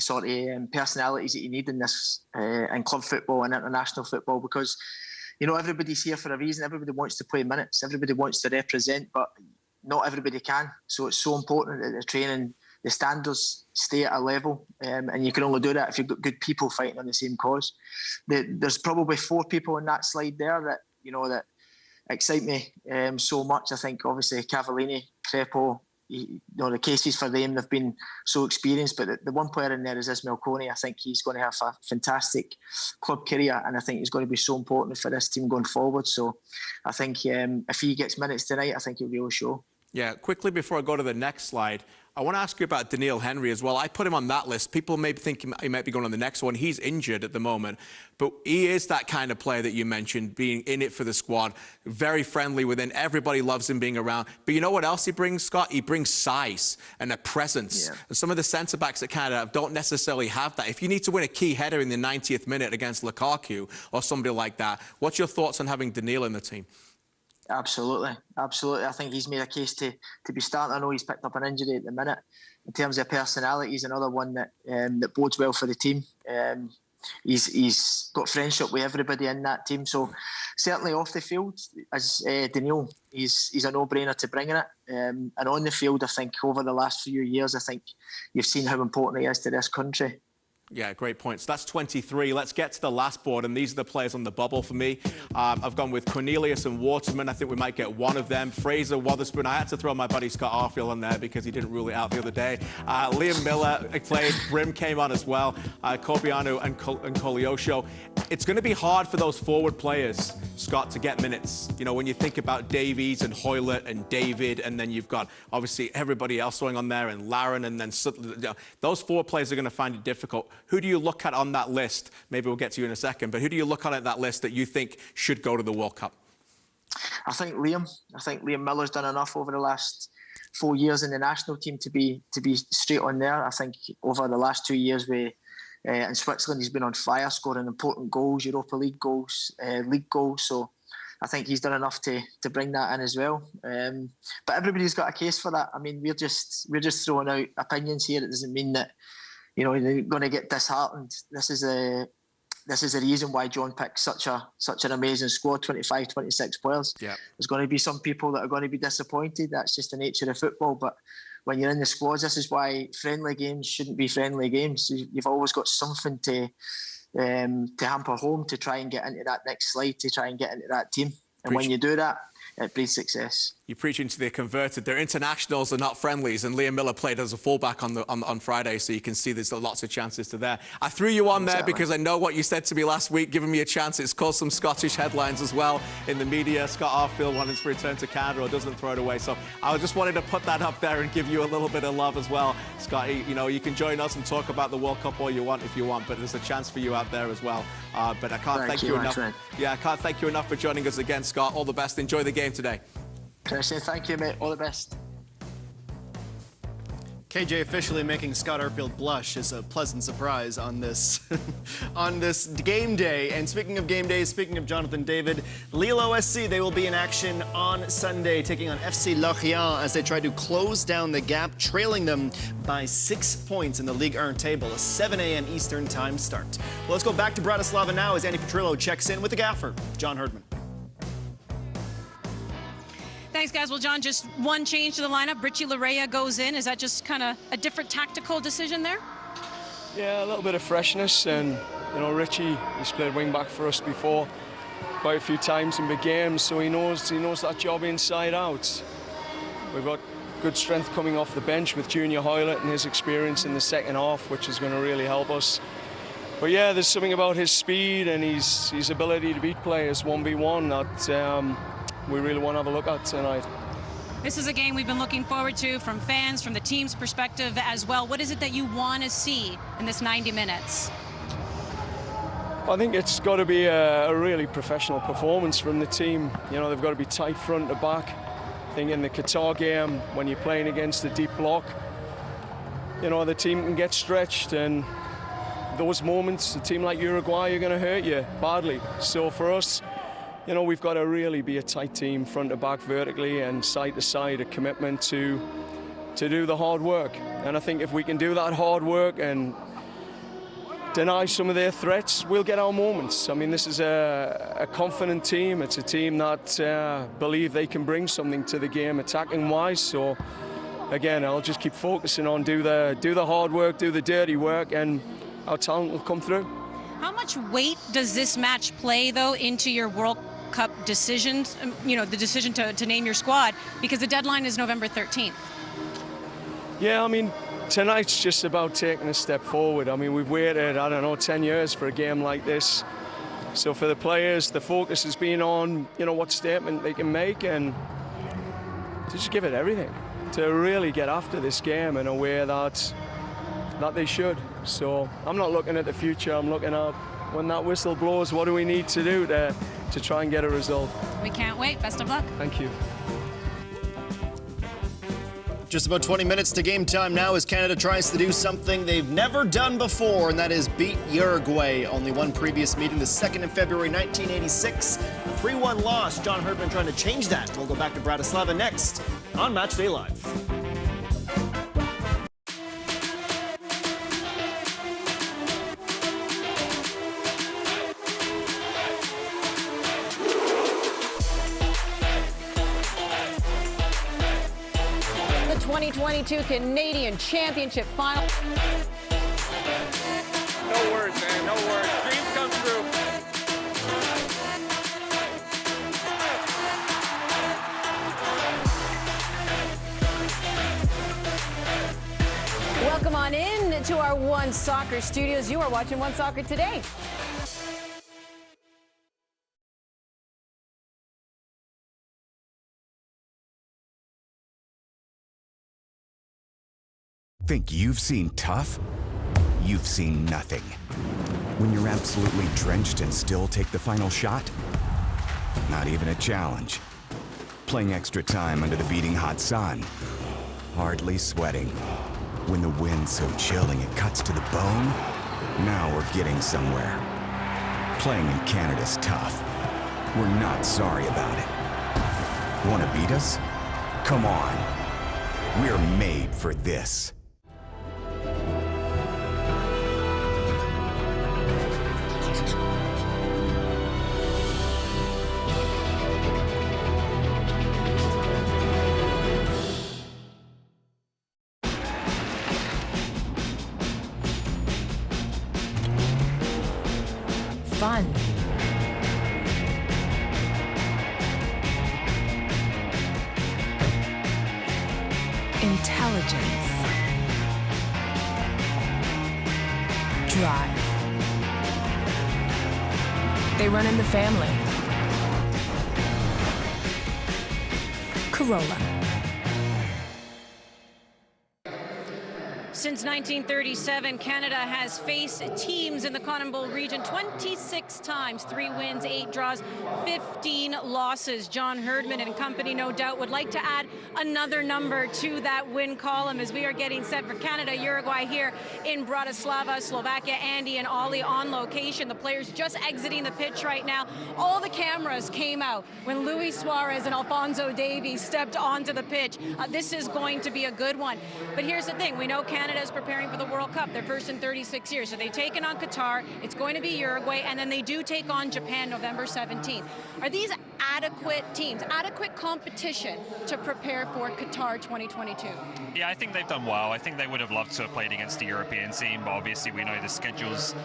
sort of personalities that you need in this in club football and international football, because everybody's here for a reason. Everybody wants to play minutes. Everybody wants to represent, but not everybody can. So it's so important that the training, the standards stay at a level, and you can only do that if you've got good people fighting on the same cause. There's probably 4 people in that slide there that, you know, that excite me so much. I think obviously Cavallini, Crepo, you know, the cases for them, they've been so experienced, but the one player in there is Ismail Koney. I think he's going to have a fantastic club career, and I think he's going to be so important for this team going forward. So I think if he gets minutes tonight, I think he'll be able to show. Yeah, quickly before I go to the next slide, I want to ask you about Daniil Henry as well. I put him on that list. People may think he might be going on the next one. He's injured at the moment, but he is that kind of player that you mentioned, being in it for the squad, very friendly within. Everybody loves him being around. But you know what else he brings, Scott? He brings size and a presence. Yeah. And some of the centre-backs at Canada don't necessarily have that. If you need to win a key header in the 90th minute against Lukaku or somebody like that, what's your thoughts on having Daniil in the team? Absolutely. I think he's made a case to be starting. I know he's picked up an injury at the minute. In terms of personality, he's another one that bodes well for the team. He's got friendship with everybody in that team. So certainly off the field, as Daniil, he's a no-brainer to bring in it. And on the field, I think over the last few years, I think you've seen how important he is to this country. Yeah, great points. That's 23. Let's get to the last board, and these are the players on the bubble for me. I've gone with Cornelius and Waterman. I think we might get one of them. Fraser, Wotherspoon. I had to throw my buddy Scott Arfield on there because he didn't rule it out the other day. Liam Miller played. Brim came on as well. Corbiano and Koleosho. It's going to be hard for those forward players, Scott, to get minutes. You know, when you think about Davies and Hoylett and David, and then you've got, obviously, everybody else going on there, and Laren, and then those 4 players are going to find it difficult. Who do you look at on that list? Maybe we'll get to you in a second, but who do you look at that list that you think should go to the World Cup? I think Liam Miller's done enough over the last 4 years in the national team to be straight on there. I think over the last 2 years in Switzerland, he's been on fire, scoring important goals, Europa League goals, league goals. So I think he's done enough to bring that in as well. But everybody's got a case for that. I mean, we're just throwing out opinions here. It doesn't mean that, you know, they're going to get disheartened. This is a reason why John picked such an amazing squad, 25, 26 players. Yeah. There's going to be some people that are going to be disappointed. That's just the nature of football. But when you're in the squads, this is why friendly games shouldn't be friendly games. You've always got something to hamper home to try and get into that next slide, to try and get into that team. And when you do that, it breeds success. You're preaching to the converted. They're internationals and not friendlies, and Liam Miller played as a fullback on Friday, so you can see there's lots of chances to there. I threw you on there because I know what you said to me last week, giving me a chance. It's caused some Scottish headlines as well in the media. Scott Arfield wanting to return to Canada or doesn't throw it away. So I just wanted to put that up there and give you a little bit of love as well. Scott, you know, you can join us and talk about the World Cup all you want if you want, but there's a chance for you out there as well. But I can't thank you enough. Yeah, I can't thank you enough for joining us again, Scott. All the best. Enjoy the game today. Thank you, mate. All the best. KJ officially making Scott Arfield blush is a pleasant surprise on this on this game day. And speaking of game days, speaking of Jonathan David, Lille OSC, they will be in action on Sunday, taking on FC Lorient as they try to close down the gap, trailing them by 6 points in the Ligue 1 table. A 7 a.m. Eastern time start. Well, let's go back to Bratislava now as Andy Petrillo checks in with the gaffer, John Herdman. Thanks, guys. Well, John, just one change to the lineup. Richie Larea goes in. Is that just kind of a different tactical decision there? Yeah, a little bit of freshness. And, you know, Richie, he's played wing-back for us before quite a few times in big games, so he knows that job inside out. We've got good strength coming off the bench with Junior Hoylett and his experience in the second half, which is going to really help us. But, yeah, there's something about his speed and his ability to beat players 1v1 that we really want to have a look at tonight. This is a game we've been looking forward to from fans, from the team's perspective as well. What is it that you want to see in this 90 minutes? I think it's got to be a really professional performance from the team. You know, they've got to be tight front to back. I think in the Qatar game, when you're playing against a deep block, you know, the team can get stretched, and those moments, a team like Uruguay are going to hurt you badly. So for us, you know, we've got to really be a tight team, front to back, vertically and side to side, a commitment to do the hard work. And I think if we can do that hard work and deny some of their threats, we'll get our moments. I mean, this is a confident team. It's a team that believe they can bring something to the game attacking-wise. So, again, I'll just keep focusing on do the hard work, do the dirty work, and our talent will come through. How much weight does this match play, though, into your World Cup decisions, you know, the decision to name your squad, because the deadline is November 13th? Yeah, I mean, tonight's just about taking a step forward. I mean, we've waited, I don't know, 10 years for a game like this. So for the players, the focus has been on, you know, what statement they can make and to just give it everything, to really get after this game in a way that they should. So I'm not looking at the future, I'm looking at when that whistle blows, what do we need to do to try and get a result. We can't wait. Best of luck. Thank you. Just about 20 minutes to game time now as Canada tries to do something they've never done before, and that is beat Uruguay. Only one previous meeting, the 2nd of February 1986. A 3-1 loss. John Herdman trying to change that. We'll go back to Bratislava next on Matchday Live. The 2022 Canadian Championship Final. No words, man, no words. Dreams come true. Welcome on in to our OneSoccer studios. You are watching OneSoccer today. Think you've seen tough? You've seen nothing. When you're absolutely drenched and still take the final shot? Not even a challenge. Playing extra time under the beating hot sun. Hardly sweating. When the wind's so chilling it cuts to the bone? Now we're getting somewhere. Playing in Canada's tough. We're not sorry about it. Want to beat us? Come on. We're made for this. Fun. Intelligence. Drive. They run in the family. Corolla. Since 1937, Canada has faced teams in the Cotton Bowl region 26 times, 3 wins, 8 draws, 15 losses. John Herdman and company, no doubt, would like to add another number to that win column as we are getting set for Canada, Uruguay here in Bratislava, Slovakia. Andy and Ollie on location. The players just exiting the pitch right now. All the cameras came out when Luis Suarez and Alphonso Davies stepped onto the pitch. This is going to be a good one. But here's the thing. We know Canada is preparing for the World Cup, their first in 36 years. So they've taken on Qatar, it's going to be Uruguay, and then they do take on Japan November 17th. Are these adequate teams, adequate competition to prepare for Qatar 2022? Yeah, I think they've done well. I think they would have loved to have played against a European team, but obviously we know the schedules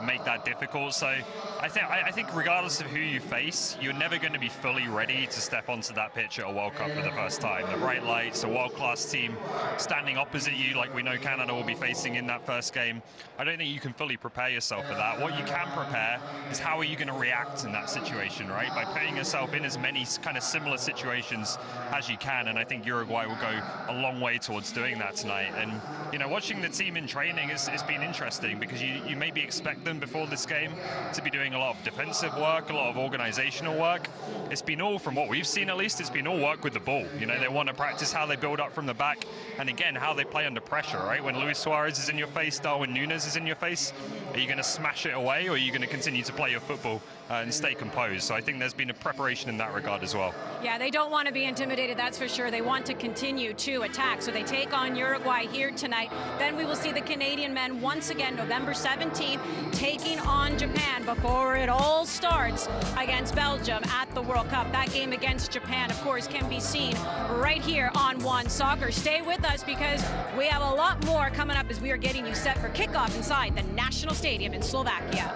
make that difficult. So I think regardless of who you face, you're never going to be fully ready to step onto that pitch at a World Cup for the first time. The bright lights, a world-class team standing opposite you like we know Canada will be facing in that first game. I don't think you can fully prepare yourself for that. What you can prepare is how are you going to react in that situation, right? By putting yourself in as many kind of similar situations as you can, and I think Uruguay will go a long way towards doing that tonight. And you know, watching the team in training has been interesting because you maybe expect them before this game to be doing a lot of defensive work, a lot of organizational work. It's been all, from what we've seen at least, it's been all work with the ball. You know, they want to practice how they build up from the back, and again, how they play under pressure, right? When Luis Suarez is in your face, Darwin Núñez is in your face, are you going to smash it away, or are you going to continue to play your football and stay composed? So I think there's been a preparation in that regard as well. Yeah, they don't want to be intimidated, that's for sure. They want to continue to attack. So they take on Uruguay here tonight. Then we will see the Canadian men once again, November 17th, taking on Japan before it all starts against Belgium at the World Cup. That game against Japan, of course, can be seen right here on OneSoccer. Stay with us because we have a lot more coming up as we are getting you set for kickoff inside the National Stadium in Slovakia.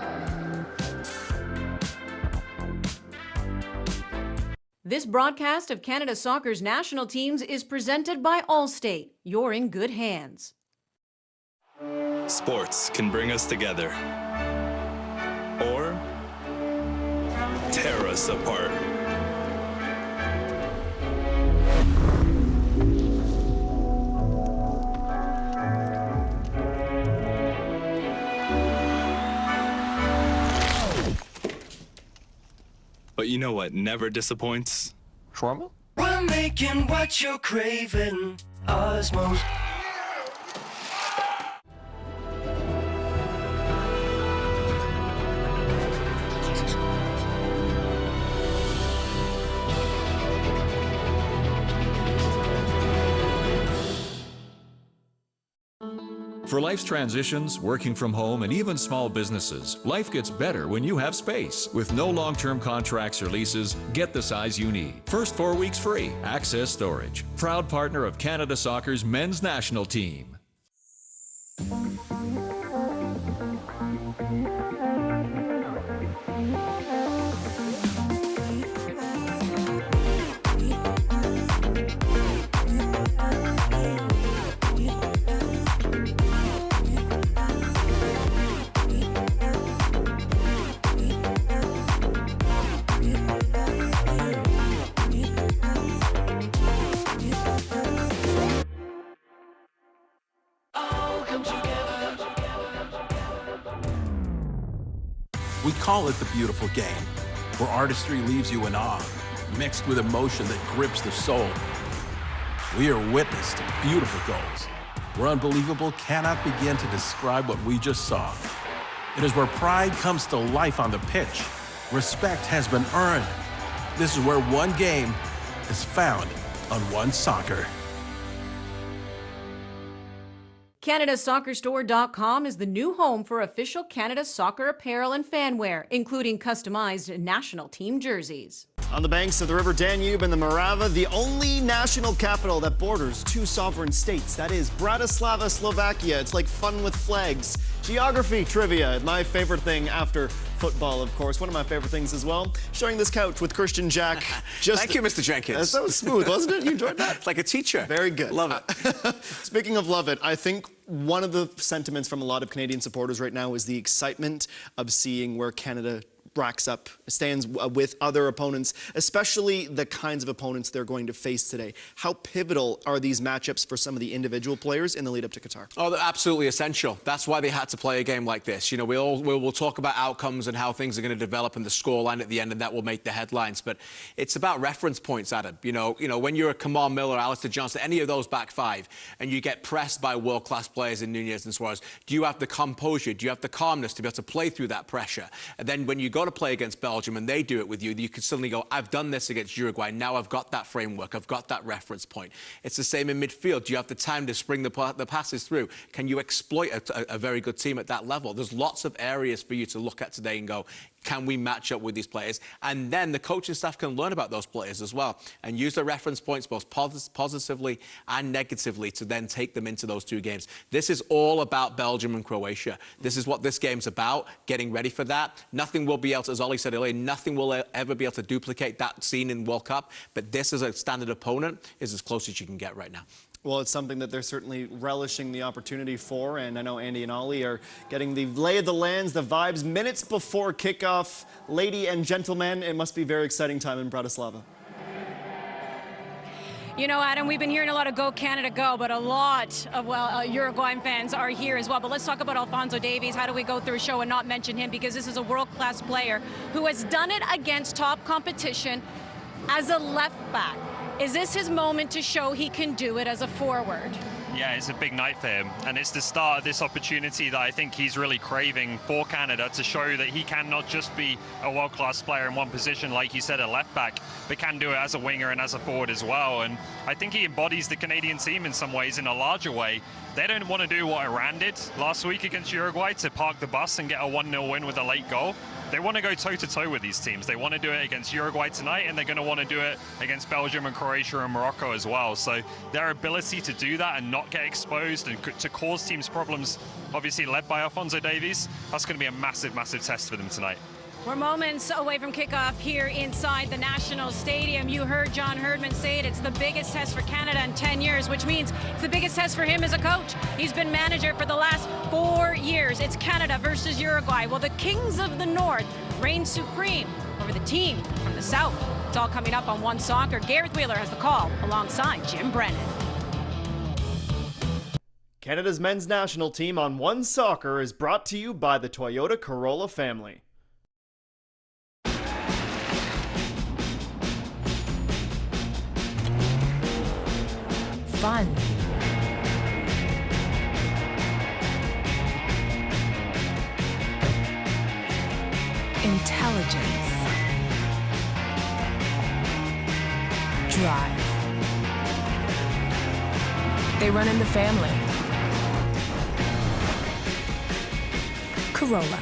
This broadcast of Canada Soccer's national teams is presented by Allstate. You're in good hands. Sports can bring us together or tear us apart. But you know what never disappoints? Shawarma? We're making what you're craving, Osmos. For life's transitions, working from home, and even small businesses, life gets better when you have space. With no long-term contracts or leases, get the size you need. First 4 weeks free. Access Storage. Proud partner of Canada Soccer's men's national team. We call it the beautiful game, where artistry leaves you in awe, mixed with emotion that grips the soul. We are witness to beautiful goals, where unbelievable cannot begin to describe what we just saw. It is where pride comes to life on the pitch. Respect has been earned. This is where one game is found on OneSoccer. CanadaSoccerStore.com is the new home for official Canada Soccer apparel and fanwear, including customized national team jerseys. On the banks of the River Danube and the Morava, the only national capital that borders two sovereign states. That is Bratislava, Slovakia. It's like fun with flags. Geography trivia, my favorite thing after football, of course. One of my favorite things as well. Sharing this couch with Christian Jack. Thank you, Mr. Jenkins. That was smooth, wasn't it? You enjoyed that? It's like a teacher. Very good. Love it. Speaking of love it, I think one of the sentiments from a lot of Canadian supporters right now is the excitement of seeing where Canada stands with other opponents, especially the kinds of opponents they're going to face today. How pivotal are these matchups for some of the individual players in the lead up to Qatar? Oh, they're absolutely essential. That's why they had to play a game like this. You know, we'll talk about outcomes and how things are going to develop and the scoreline at the end, and that will make the headlines. But it's about reference points, Adam. You know, when you're a Kamal Miller, Alistair Johnston, any of those back five, and you get pressed by world-class players in Nunez and Suarez, do you have the composure? Do you have the calmness to be able to play through that pressure? And then when you go to play against Belgium and they do it with you, you can suddenly go, I've done this against Uruguay. Now I've got that framework. I've got that reference point. It's the same in midfield. Do you have the time to spring the passes through? Can you exploit a very good team at that level? There's lots of areas for you to look at today and go, can we match up with these players? And then the coaching staff can learn about those players as well and use the reference points both positively and negatively to then take them into those two games. This is all about Belgium and Croatia. This is what this game's about, getting ready for that. Nothing will be able to, as Ollie said earlier, nothing will ever be able to duplicate that scene in World Cup. But this as a standard opponent is as close as you can get right now. Well, it's something that they're certainly relishing the opportunity for, and I know Andy and Ollie are getting the lay of the lands, the vibes, minutes before kickoff. Lady and gentlemen, it must be a very exciting time in Bratislava. You know, Adam, we've been hearing a lot of Go Canada Go, but a lot of, Uruguayan fans are here as well. But let's talk about Alphonso Davies. How do we go through a show and not mention him? Because this is a world-class player who has done it against top competition as a left back. Is this his moment to show he can do it as a forward? Yeah, it's a big night for him, and it's the start of this opportunity that I think he's really craving for Canada, to show that he can not just be a world-class player in one position, like you said, at left back, but can do it as a winger and as a forward as well. And I think he embodies the Canadian team in some ways in a larger way. They don't want to do what Iran did last week against Uruguay, to park the bus and get a 1-0 win with a late goal. They want to go toe-to-toe with these teams. They want to do it against Uruguay tonight, and they're going to want to do it against Belgium and Croatia and Morocco as well. So their ability to do that and not get exposed and to cause teams problems, obviously led by Alphonso Davies, that's going to be a massive, massive test for them tonight. We're moments away from kickoff here inside the National Stadium. You heard John Herdman say it. It's the biggest test for Canada in 10 years, which means it's the biggest test for him as a coach. He's been manager for the last 4 years. It's Canada versus Uruguay. Well, the Kings of the North reign supreme over the team from the South. It's all coming up on OneSoccer. Gareth Wheeler has the call alongside Jim Brennan. Canada's men's national team on OneSoccer is brought to you by the Toyota Corolla family. Fun. Intelligence. Drive. They run in the family. Corolla.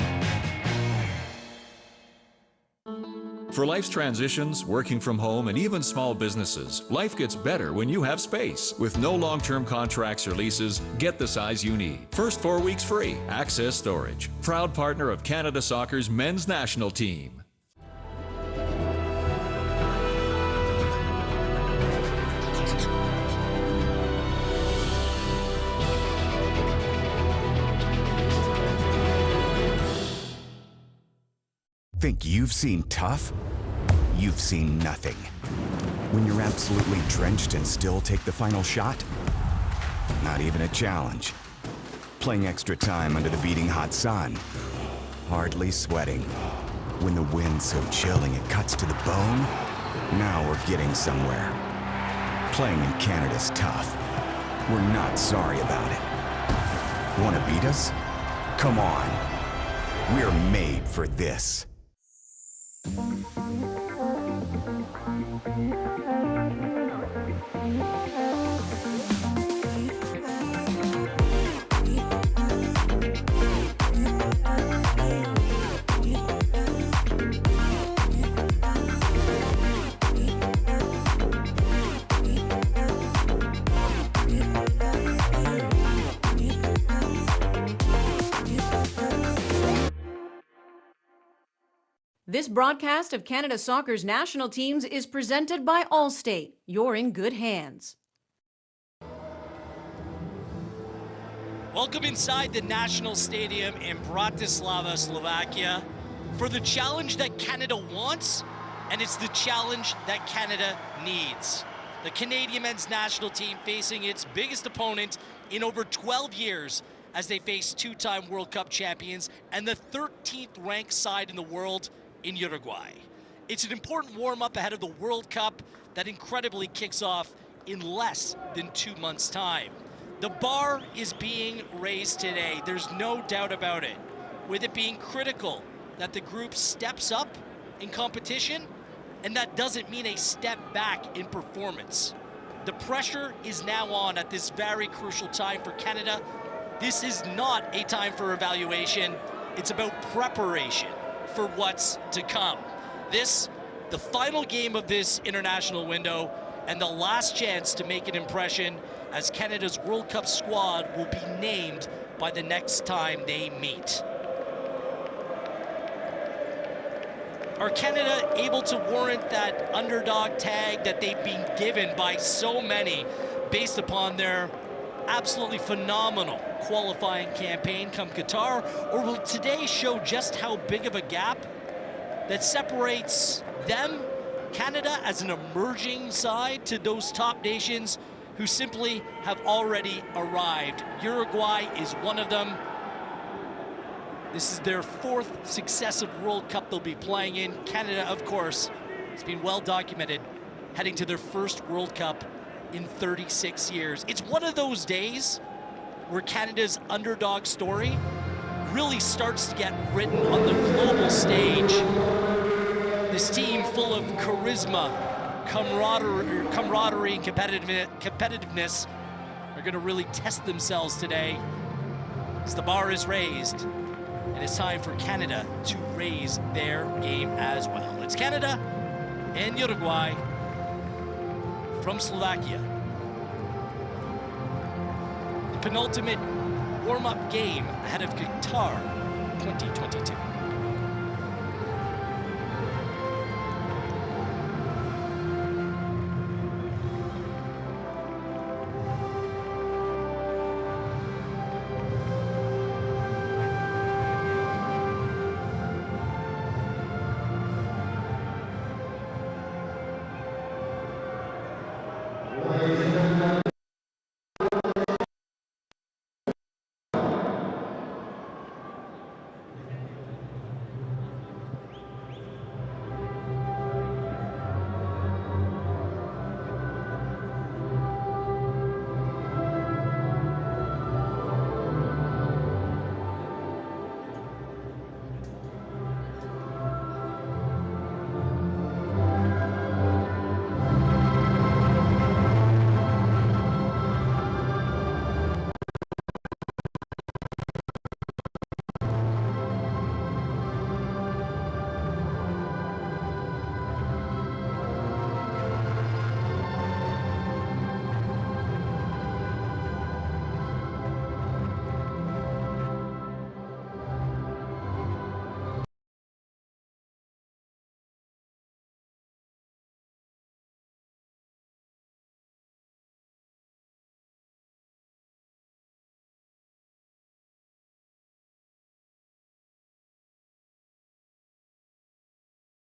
For life's transitions, working from home, and even small businesses, life gets better when you have space. With no long-term contracts or leases, get the size you need. First 4 weeks free. Access Storage. Proud partner of Canada Soccer's men's national team. Think you've seen tough? You've seen nothing. When you're absolutely drenched and still take the final shot? Not even a challenge. Playing extra time under the beating hot sun. Hardly sweating. When the wind's so chilling it cuts to the bone? Now we're getting somewhere. Playing in Canada's tough. We're not sorry about it. Want to beat us? Come on. We're made for this. This broadcast of Canada Soccer's national teams is presented by Allstate. You're in good hands. Welcome inside the National Stadium in Bratislava, Slovakia, for the challenge that Canada wants, and it's the challenge that Canada needs. The Canadian men's national team facing its biggest opponent in over 12 years as they face two-time World Cup champions and the 13th ranked side in the world in Uruguay. It's an important warm-up ahead of the World Cup that incredibly kicks off in less than 2 months' time. The bar is being raised today, there's no doubt about it, with it being critical that the group steps up in competition, and that doesn't mean a step back in performance. The pressure is now on at this very crucial time for Canada. This is not a time for evaluation, it's about preparation for what's to come. This, the final game of this international window, and the last chance to make an impression as Canada's World Cup squad will be named by the next time they meet. Are Canada able to warrant that underdog tag that they've been given by so many based upon their absolutely phenomenal qualifying campaign come Qatar, or will today show just how big of a gap that separates them, Canada, as an emerging side, to those top nations who simply have already arrived? Uruguay is one of them. This is their 4th successive World Cup they'll be playing in. Canada, of course, it's been well documented, heading to their first World Cup in 36 years. It's one of those days where Canada's underdog story really starts to get written on the global stage. This team full of charisma, camaraderie and competitiveness are going to really test themselves today as the bar is raised, and it's time for Canada to raise their game as well. It's Canada and Uruguay from Slovakia. The penultimate warm-up game ahead of Qatar 2022.